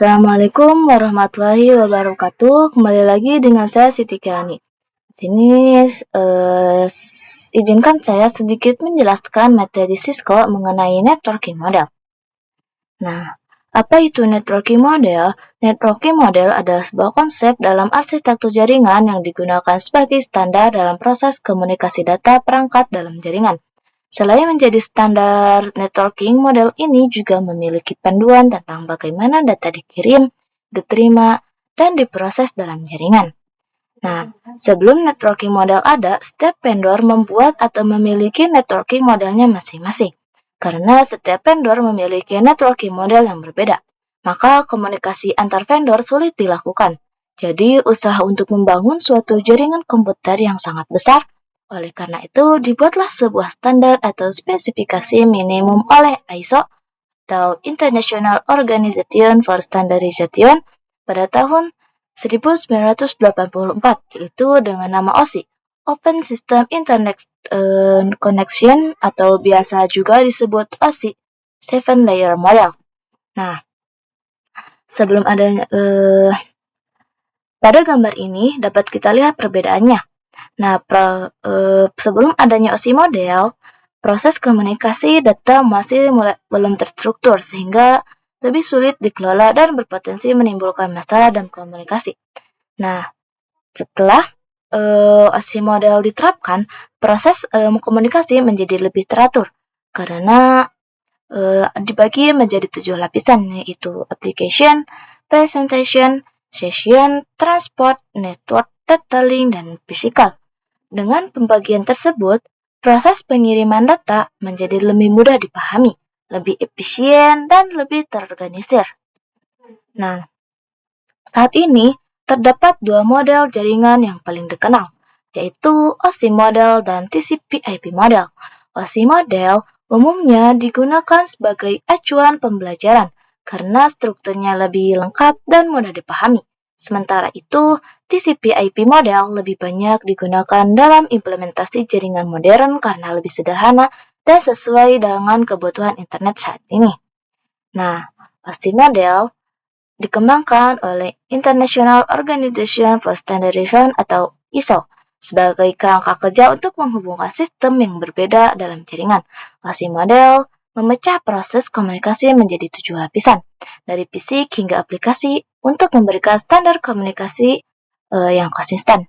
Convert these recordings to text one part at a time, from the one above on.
Assalamualaikum warahmatullahi wabarakatuh. Kembali lagi dengan saya Siti Kirani. Di sini izinkan saya sedikit menjelaskan materi Cisco mengenai networking model. Nah, apa itu networking model? Networking model adalah sebuah konsep dalam arsitektur jaringan yang digunakan sebagai standar dalam proses komunikasi data perangkat dalam jaringan. Selain menjadi standar networking, model ini juga memiliki panduan tentang bagaimana data dikirim, diterima, dan diproses dalam jaringan. Nah, sebelum networking model ada, setiap vendor membuat atau memiliki networking modelnya masing-masing. Karena setiap vendor memiliki networking model yang berbeda, maka komunikasi antar vendor sulit dilakukan. Jadi, usaha untuk membangun suatu jaringan komputer yang sangat besar. Oleh karena itu, dibuatlah sebuah standar atau spesifikasi minimum oleh ISO atau International Organization for Standardization pada tahun 1984, yaitu dengan nama OSI, Open System Internet Connection, atau biasa juga disebut OSI, Seven Layer Model. Nah, sebelum adanya pada gambar ini dapat kita lihat perbedaannya. Nah, sebelum adanya OSI model, proses komunikasi data masih belum terstruktur sehingga lebih sulit dikelola dan berpotensi menimbulkan masalah dalam komunikasi. Nah, setelah OSI model diterapkan, proses komunikasi menjadi lebih teratur karena dibagi menjadi 7 lapisan, yaitu application, presentation, session, transport, network, data link, dan physical. Dengan pembagian tersebut, proses pengiriman data menjadi lebih mudah dipahami, lebih efisien, dan lebih terorganisir. Nah, saat ini terdapat dua model jaringan yang paling dikenal, yaitu OSI model dan TCP/IP model. OSI model umumnya digunakan sebagai acuan pembelajaran karena strukturnya lebih lengkap dan mudah dipahami. Sementara itu, TCP/IP model lebih banyak digunakan dalam implementasi jaringan modern karena lebih sederhana dan sesuai dengan kebutuhan internet saat ini. Nah, OSI model dikembangkan oleh International Organization for Standardization atau ISO sebagai kerangka kerja untuk menghubungkan sistem yang berbeda dalam jaringan. OSI model memecah proses komunikasi menjadi 7 lapisan, dari fisik hingga aplikasi, untuk memberikan standar komunikasi yang konsisten.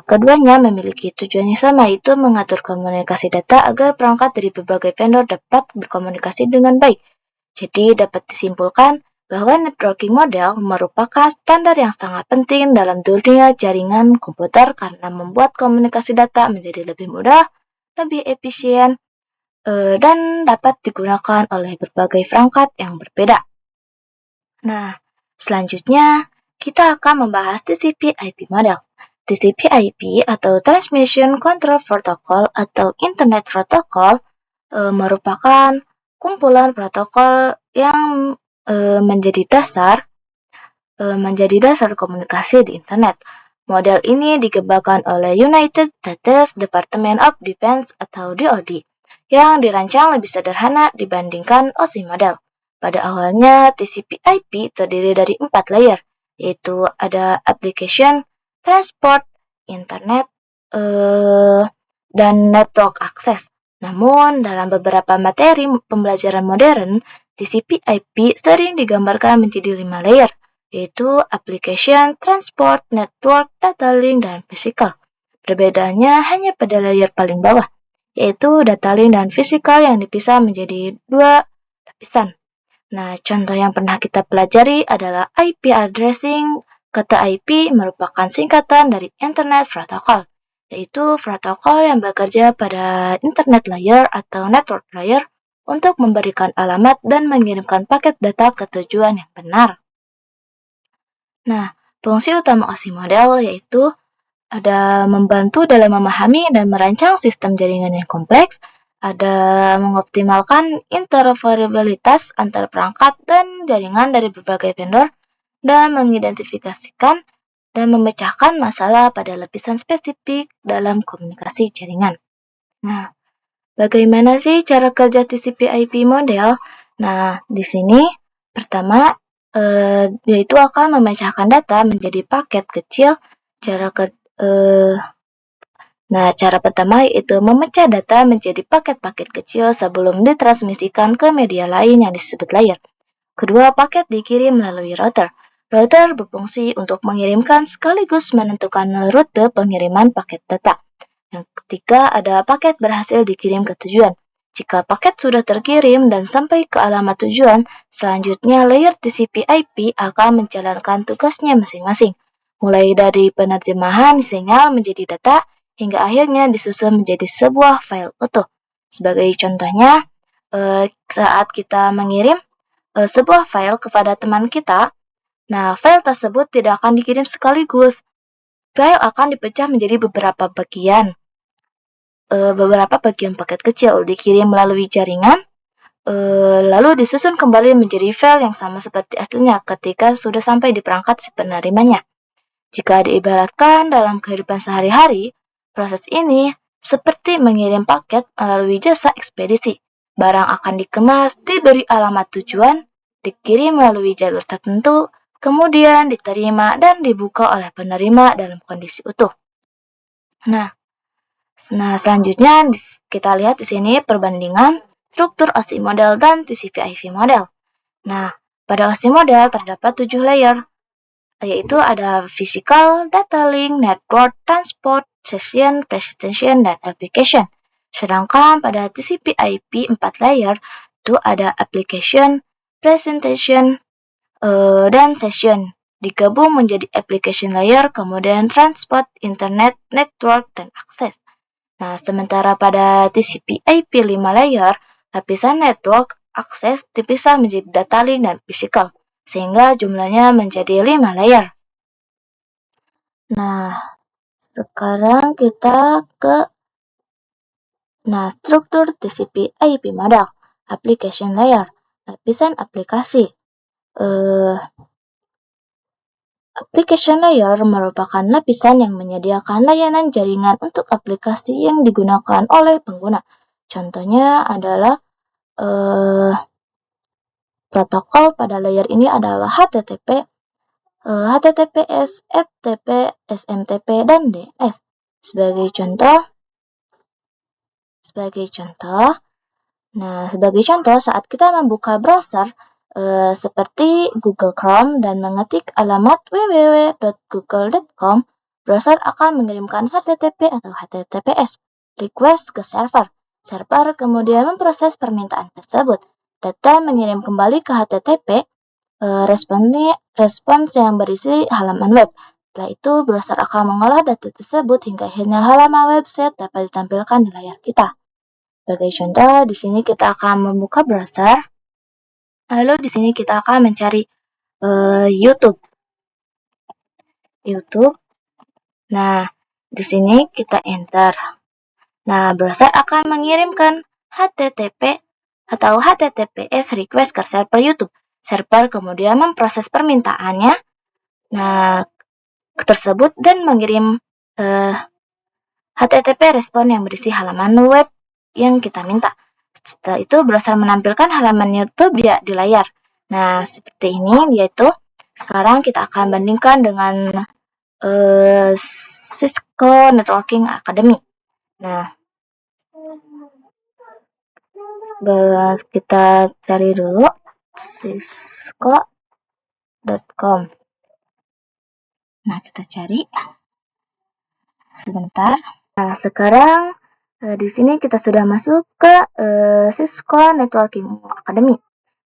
Keduanya memiliki tujuan yang sama, yaitu mengatur komunikasi data agar perangkat dari berbagai vendor dapat berkomunikasi dengan baik. Jadi dapat disimpulkan bahwa networking model merupakan standar yang sangat penting dalam dunia jaringan komputer karena membuat komunikasi data menjadi lebih mudah, lebih efisien, dan dapat digunakan oleh berbagai perangkat yang berbeda. Nah, selanjutnya kita akan membahas TCP/IP model. TCP/IP atau Transmission Control Protocol atau Internet Protocol merupakan kumpulan protokol yang menjadi dasar komunikasi di internet. Model ini dikembangkan oleh United States Department of Defense atau DoD yang dirancang lebih sederhana dibandingkan OSI model. Pada awalnya, TCP/IP terdiri dari 4 layer, yaitu ada application, transport, internet, dan network access. Namun, dalam beberapa materi pembelajaran modern, TCP/IP sering digambarkan menjadi 5 layer, yaitu application, transport, network, data link, dan physical. Perbedaannya hanya pada layer paling bawah, yaitu data link dan physical yang dipisah menjadi 2 lapisan. Nah, contoh yang pernah kita pelajari adalah IP addressing. Kata IP merupakan singkatan dari Internet Protocol, yaitu protokol yang bekerja pada internet layer atau network layer untuk memberikan alamat dan mengirimkan paket data ke tujuan yang benar. Nah, fungsi utama OSI model yaitu ada membantu dalam memahami dan merancang sistem jaringan yang kompleks, ada mengoptimalkan interoperabilitas antar perangkat dan jaringan dari berbagai vendor, dan mengidentifikasikan dan memecahkan masalah pada lapisan spesifik dalam komunikasi jaringan. Nah, bagaimana sih cara kerja TCP/IP model? Nah, di sini Pertama, yaitu akan memecahkan data menjadi paket kecil. Cara pertama yaitu memecah data menjadi paket-paket kecil sebelum ditransmisikan ke media lain yang disebut layer. Kedua, paket dikirim melalui router. Router berfungsi untuk mengirimkan sekaligus menentukan rute pengiriman paket data. Yang ketiga, ada paket berhasil dikirim ke tujuan. Jika paket sudah terkirim dan sampai ke alamat tujuan, selanjutnya layer TCP/IP akan menjalankan tugasnya masing-masing, mulai dari penerjemahan sinyal menjadi data hingga akhirnya disusun menjadi sebuah file utuh. Sebagai contohnya, saat kita mengirim sebuah file kepada teman kita, nah file tersebut tidak akan dikirim sekaligus. File akan dipecah menjadi beberapa bagian paket kecil dikirim melalui jaringan, lalu disusun kembali menjadi file yang sama seperti aslinya ketika sudah sampai di perangkat si penerimanya. Jika diibaratkan dalam kehidupan sehari-hari, proses ini seperti mengirim paket melalui jasa ekspedisi. Barang akan dikemas, diberi alamat tujuan, dikirim melalui jalur tertentu, kemudian diterima dan dibuka oleh penerima dalam kondisi utuh. Nah, selanjutnya kita lihat di sini perbandingan struktur OSI model dan TCP/IP model. Nah, pada OSI model terdapat 7 layer, yaitu ada physical, data link, network, transport, session, presentation, dan application. Sedangkan pada TCP/IP 4 layer itu ada application, presentation, dan session. Digabung menjadi application layer, kemudian transport, internet, network, dan akses. Nah, sementara pada TCP/IP 5 layer, lapisan network akses dipisah menjadi data link dan physical, sehingga jumlahnya menjadi 5 layer. Nah, sekarang kita ke struktur TCP/IP model, application layer, lapisan aplikasi. Application layer merupakan lapisan yang menyediakan layanan jaringan untuk aplikasi yang digunakan oleh pengguna. Contohnya adalah protokol pada layer ini adalah HTTP, HTTPS, FTP, SMTP, dan DNS. Sebagai contoh, saat kita membuka browser seperti Google Chrome dan mengetik alamat www.google.com, browser akan mengirimkan HTTP atau HTTPS request ke server. Server kemudian memproses permintaan tersebut. Data mengirim kembali ke HTTP, respons yang berisi halaman web. Setelah itu, browser akan mengolah data tersebut hingga akhirnya halaman website dapat ditampilkan di layar kita. Sebagai contoh, di sini kita akan membuka browser. Lalu di sini kita akan mencari YouTube. Nah, di sini kita enter. Nah, browser akan mengirimkan HTTP atau HTTPS request ke server YouTube. Server kemudian memproses permintaannya tersebut dan mengirim HTTP respon yang berisi halaman web yang kita minta. Setelah itu browser menampilkan halaman YouTube di layar. Nah, seperti ini yaitu sekarang kita akan bandingkan dengan Cisco Networking Academy. Nah, kita cari dulu cisco.com. Nah, kita cari sebentar. Nah, sekarang di sini kita sudah masuk ke Cisco Networking Academy.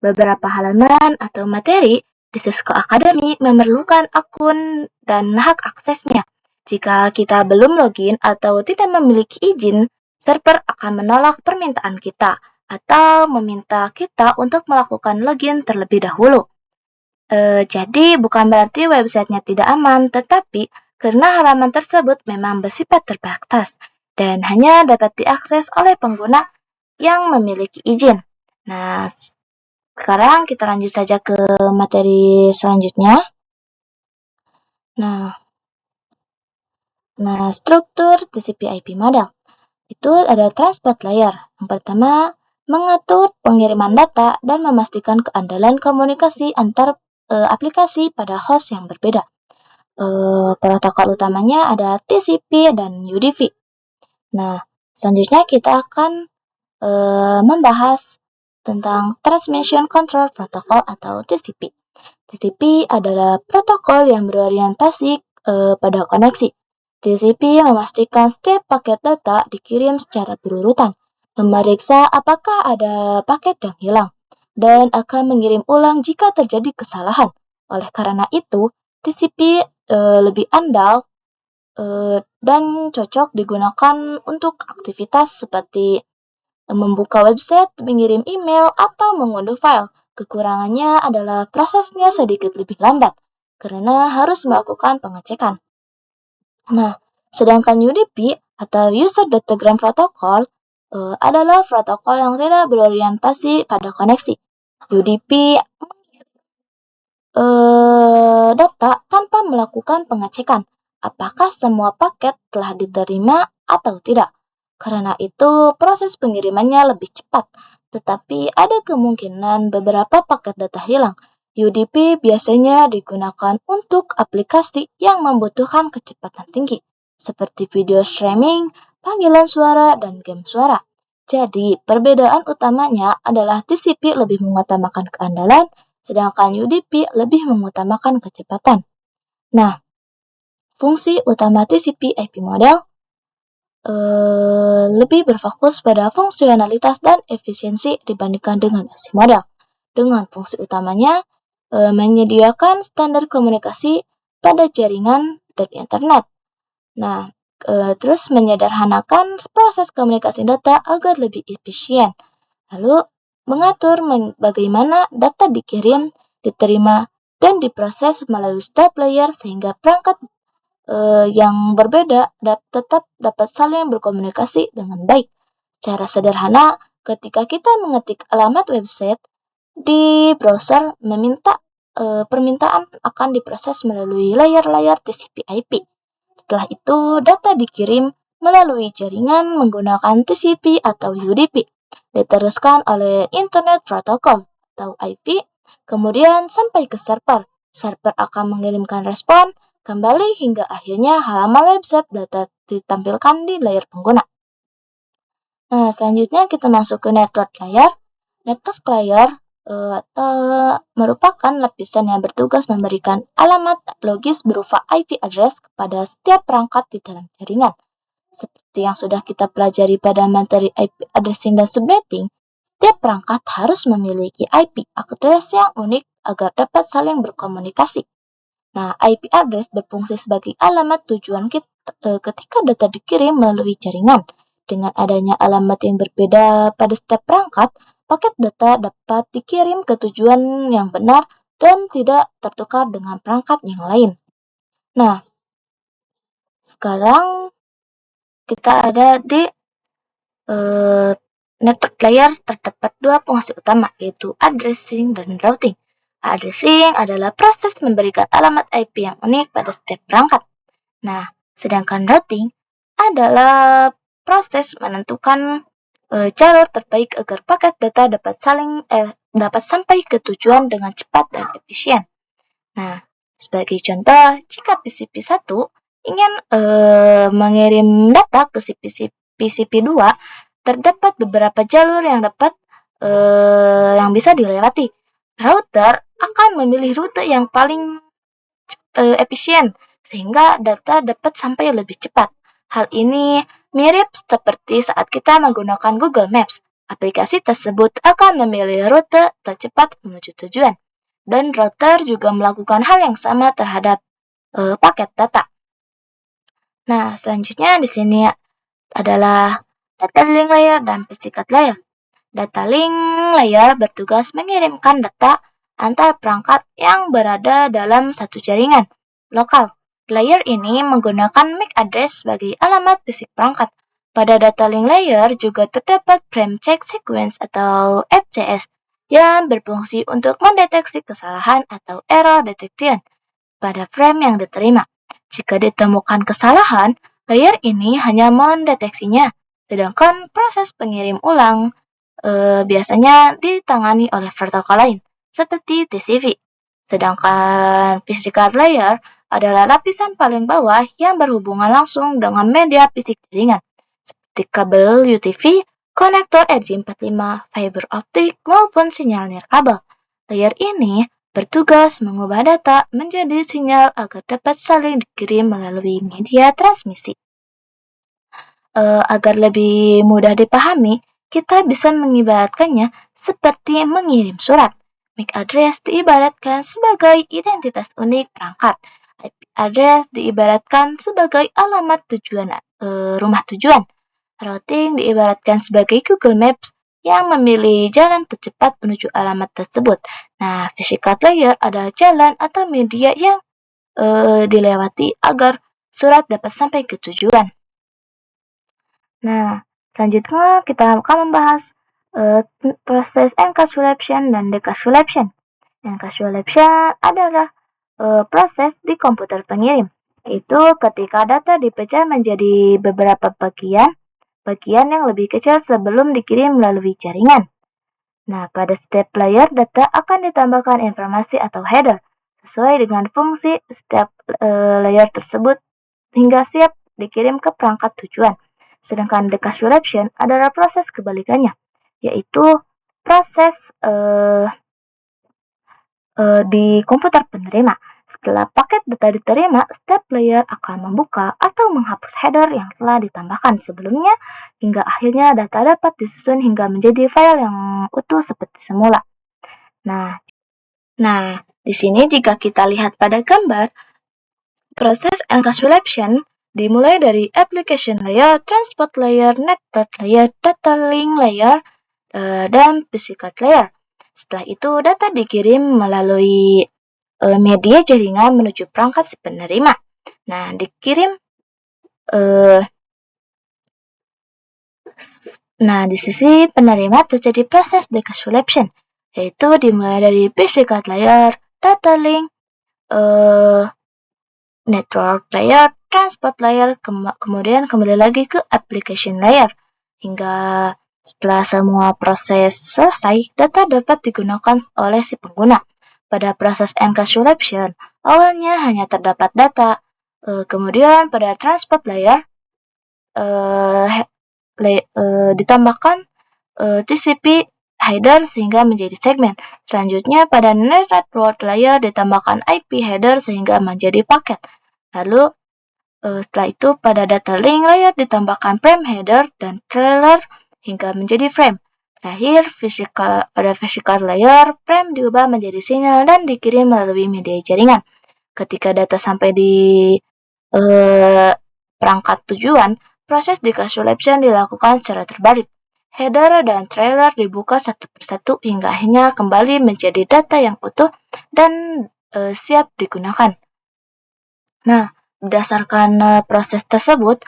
Beberapa halaman atau materi di Cisco Academy memerlukan akun dan hak aksesnya. Jika kita belum login atau tidak memiliki izin, server akan menolak permintaan kita atau meminta kita untuk melakukan login terlebih dahulu. Jadi bukan berarti websitenya tidak aman, tetapi karena halaman tersebut memang bersifat terbatas dan hanya dapat diakses oleh pengguna yang memiliki izin. Nah, sekarang kita lanjut saja ke materi selanjutnya. Nah, struktur TCP/IP model. Itu ada transport layer. Yang pertama, mengatur pengiriman data, dan memastikan keandalan komunikasi antar aplikasi pada host yang berbeda. Protokol utamanya ada TCP dan UDP. Nah, selanjutnya kita akan membahas tentang Transmission Control Protocol atau TCP. TCP adalah protokol yang berorientasi pada koneksi. TCP memastikan setiap paket data dikirim secara berurutan, memeriksa apakah ada paket yang hilang, dan akan mengirim ulang jika terjadi kesalahan. Oleh karena itu, TCP lebih andal dan cocok digunakan untuk aktivitas seperti membuka website, mengirim email, atau mengunduh file. Kekurangannya adalah prosesnya sedikit lebih lambat karena harus melakukan pengecekan. Nah, sedangkan UDP atau User Datagram Protocol adalah protokol yang tidak berorientasi pada koneksi. UDP data tanpa melakukan pengecekan apakah semua paket telah diterima atau tidak. Karena itu, proses pengirimannya lebih cepat, tetapi ada kemungkinan beberapa paket data hilang. UDP biasanya digunakan untuk aplikasi yang membutuhkan kecepatan tinggi, seperti video streaming, panggilan suara, dan game suara. Jadi, perbedaan utamanya adalah TCP lebih mengutamakan keandalan, sedangkan UDP lebih mengutamakan kecepatan. Nah, fungsi utama TCP/IP model lebih berfokus pada fungsionalitas dan efisiensi dibandingkan dengan OSI model. Dengan fungsi utamanya menyediakan standar komunikasi pada jaringan dan internet. Nah, terus menyederhanakan proses komunikasi data agar lebih efisien. Lalu mengatur bagaimana data dikirim, diterima, dan diproses melalui step layer sehingga perangkat yang berbeda tetap dapat saling berkomunikasi dengan baik. Cara sederhana, ketika kita mengetik alamat website di browser, permintaan akan diproses melalui layar-layar TCP/IP. Setelah itu, data dikirim melalui jaringan menggunakan TCP atau UDP, diteruskan oleh Internet Protocol atau IP, kemudian sampai ke server. Server akan mengirimkan respon kembali hingga akhirnya halaman website data ditampilkan di layar pengguna. Nah, selanjutnya kita masuk ke network layer. Network layer merupakan lapisan yang bertugas memberikan alamat logis berupa IP address kepada setiap perangkat di dalam jaringan. Seperti yang sudah kita pelajari pada materi IP addressing dan subnetting, setiap perangkat harus memiliki IP address yang unik agar dapat saling berkomunikasi. Nah, IP address berfungsi sebagai alamat tujuan ketika data dikirim melalui jaringan. Dengan adanya alamat yang berbeda pada setiap perangkat, paket data dapat dikirim ke tujuan yang benar dan tidak tertukar dengan perangkat yang lain. Nah, sekarang kita ada di network layer terdapat dua fungsi utama, yaitu addressing dan routing. Addressing adalah proses memberikan alamat IP yang unik pada setiap perangkat. Nah, sedangkan routing adalah proses menentukan jalur terbaik agar paket data dapat sampai ke tujuan dengan cepat dan efisien. Nah, sebagai contoh, jika PCP1 ingin mengirim data ke PCP2, terdapat beberapa jalur yang bisa dilewati. Router akan memilih rute yang paling efisien sehingga data dapat sampai lebih cepat. Hal ini mirip seperti saat kita menggunakan Google Maps. Aplikasi tersebut akan memilih rute tercepat menuju tujuan. Dan router juga melakukan hal yang sama terhadap paket data. Nah, selanjutnya di sini adalah data link layer dan physical layer. Data link layer bertugas mengirimkan data antar perangkat yang berada dalam satu jaringan lokal. Layer ini menggunakan MAC address sebagai alamat fisik perangkat. Pada data link layer juga terdapat frame check sequence atau FCS yang berfungsi untuk mendeteksi kesalahan atau error detection pada frame yang diterima. Jika ditemukan kesalahan, layer ini hanya mendeteksinya, sedangkan proses pengirim ulang biasanya ditangani oleh protokol lain, seperti TCP. Sedangkan physical layer adalah lapisan paling bawah yang berhubungan langsung dengan media fisik jaringan, seperti kabel UTV, konektor RJ45, fiber optik, maupun sinyal nirkabel. Layer ini bertugas mengubah data menjadi sinyal agar dapat saling dikirim melalui media transmisi. Agar lebih mudah dipahami, kita bisa mengibaratkannya seperti mengirim surat. MAC address diibaratkan sebagai identitas unik perangkat. IP address diibaratkan sebagai alamat tujuan rumah tujuan. Routing diibaratkan sebagai Google Maps yang memilih jalan tercepat menuju alamat tersebut. Nah, physical layer adalah jalan atau media yang dilewati agar surat dapat sampai ke tujuan. Nah, selanjutnya kita akan membahas proses encapsulation dan decapsulation. Encapsulation adalah proses di komputer pengirim, yaitu ketika data dipecah menjadi beberapa bagian yang lebih kecil sebelum dikirim melalui jaringan. Nah, pada setiap layer data akan ditambahkan informasi atau header sesuai dengan fungsi setiap layer tersebut hingga siap dikirim ke perangkat tujuan. Sedangkan decapsulation adalah proses kebalikannya, yaitu proses di komputer penerima. Setelah paket data diterima, setiap layer akan membuka atau menghapus header yang telah ditambahkan sebelumnya, hingga akhirnya data dapat disusun hingga menjadi file yang utuh seperti semula. Nah, di sini jika kita lihat pada gambar, proses encapsulation dimulai dari application layer, transport layer, network layer, data link layer, dan physical layer. Setelah itu, data dikirim melalui media jaringan menuju perangkat si penerima. Nah, di sisi penerima terjadi proses decapsulation, yaitu dimulai dari physical layer, data link, network layer, transport layer, kemudian kembali lagi ke application layer. Hingga setelah semua proses selesai, data dapat digunakan oleh si pengguna. Pada proses encapsulation, awalnya hanya terdapat data. Kemudian pada transport layer, ditambahkan TCP header sehingga menjadi segmen. Selanjutnya pada network layer ditambahkan IP header sehingga menjadi paket. Lalu setelah itu pada data link layer ditambahkan frame header dan trailer hingga menjadi frame. Terakhir, pada physical layer, frame diubah menjadi sinyal dan dikirim melalui media jaringan. Ketika data sampai di perangkat tujuan, proses decapsulation dilakukan secara terbalik. Header dan trailer dibuka satu persatu hingga akhirnya kembali menjadi data yang utuh dan siap digunakan. Nah, berdasarkan proses tersebut,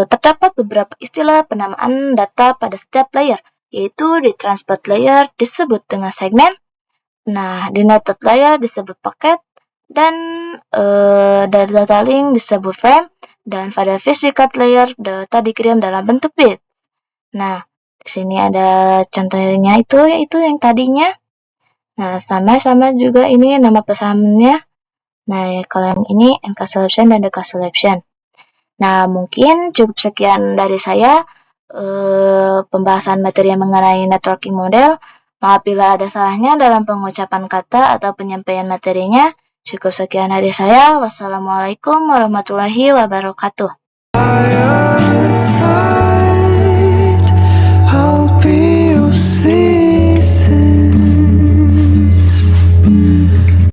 terdapat beberapa istilah penamaan data pada setiap layer, yaitu di transport layer disebut dengan segmen, nah di network layer disebut paket, dan dari data link disebut frame, dan pada physical layer data dikirim dalam bentuk bit. Nah, di sini ada contohnya yaitu yang tadinya. Nah, sama-sama juga ini nama pesannya. Nah, kalau yang ini encapsulation dan decapsulation. Nah, mungkin cukup sekian dari saya pembahasan materi mengenai networking model. Maaf bila ada salahnya dalam pengucapan kata atau penyampaian materinya. Cukup sekian dari saya. Wassalamualaikum warahmatullahi wabarakatuh.